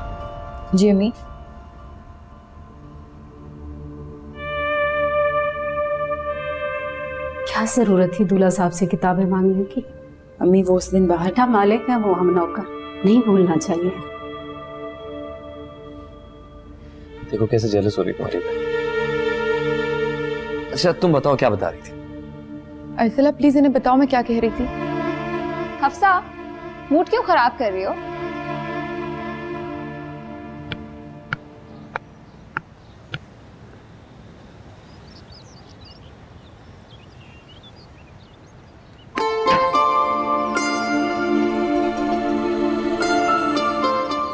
जी अम्मी।
क्या जरूरत थी दूल्हा साहब से किताबें मांगने की?
अम्मी वो उस दिन बाहर
बेटा मालिक है वो, हम नौकर, नहीं भूलना चाहिए।
देखो कैसे जेलस हो रही तुम्हारी बहन। अच्छा तुम बताओ क्या बता रही थी?
अर्सला प्लीज इन्हें बताओ मैं क्या कह रही थी।
हफ्सा, मूड क्यों खराब कर रही हो?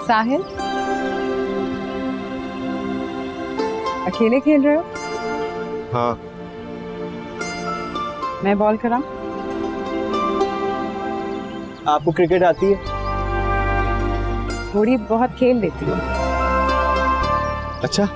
साहिल, अकेले खेल रहे हो?
हाँ।
मैं बॉल करा?
आपको क्रिकेट आती है?
थोड़ी बहुत खेल लेती हूँ।
अच्छा।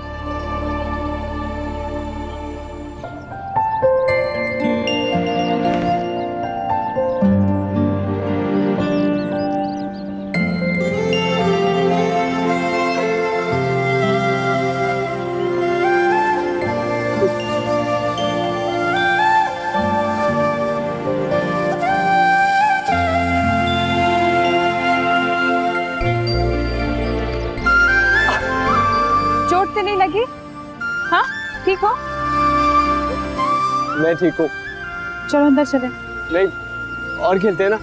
नहीं लगी? हाँ ठीक हो?
मैं ठीक हूँ।
चलो अंदर चले।
नहीं, और खेलते हैं ना?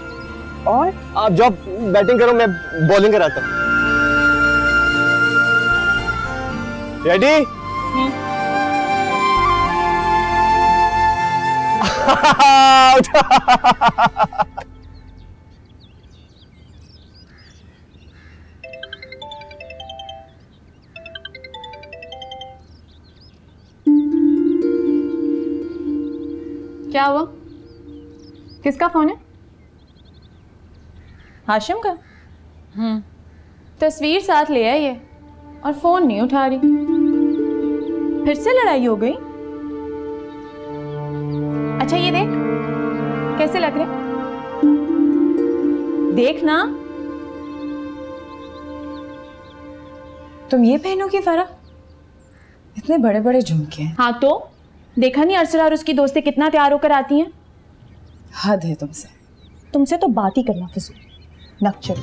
और?
आप जब बैटिंग करो मैं बॉलिंग कराता हूँ। रेडी?
क्या हुआ? किसका फोन है? हाशिम का? तस्वीर साथ ले आई है और फोन नहीं उठा रही। फिर से लड़ाई हो गई? अच्छा ये देख कैसे लग रहे, देख ना।
तुम ये पहनोगी फरा? इतने बड़े बड़े झुमके हैं।
हाँ तो देखा नहीं अरसला और उसकी दोस्तें कितना तैयार होकर आती हैं?
हद है तुमसे।
तुमसे तो बात ही करना फिजूल। नक्चर।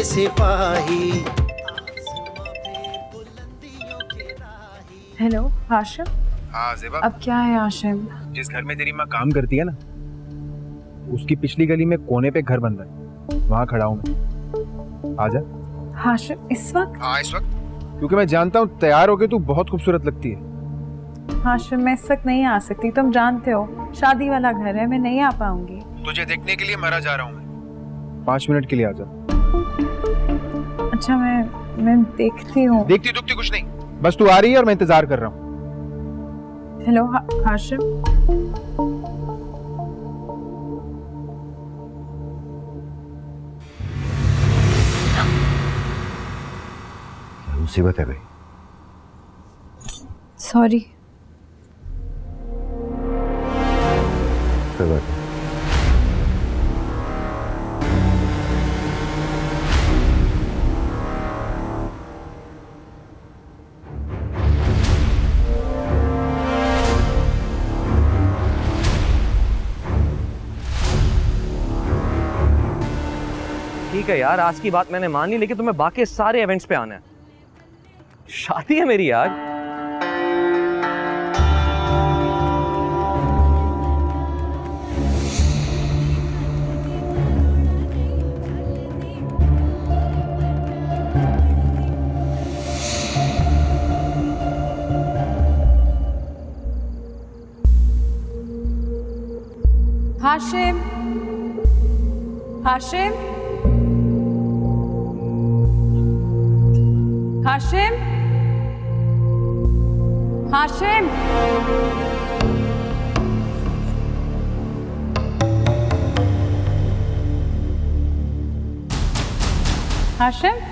सिपाही।
हेलो हाशिम।
हाँ ज़ेबा।
अब क्या है हाशिम?
जिस घर में तेरी माँ काम करती है ना, उसकी पिछली गली में कोने पे घर बन रहा है, वहाँ खड़ा हूँ मैं। आजा।
हाशिम इस वक्त?
हाँ इस वक्त, क्योंकि मैं जानता हूँ तैयार होके तू बहुत खूबसूरत लगती है।
हाशिम मैं इस वक्त नहीं आ सकती, तुम जानते हो शादी वाला घर है, मैं नहीं आ पाऊंगी।
तुझे देखने के लिए मरा जा रहा हूँ मैं। 5 मिनट के लिए आजा।
अच्छा मैं देखती हूँ।
देखती दुखती कुछ नहीं, बस तू आ रही है और मैं इंतजार कर रहा हूँ।
हेलो हाशिम।
मुसीबत है भाई।
सॉरी।
कोई बात नहीं।
ठीक है यार, आज की बात मैंने मान ली, लेकिन तुम्हें बाकी सारे इवेंट्स पे आना है। शादी है मेरी यार।
हाशिम, हाशिम, हाशिम, हाशिम, हाशिम,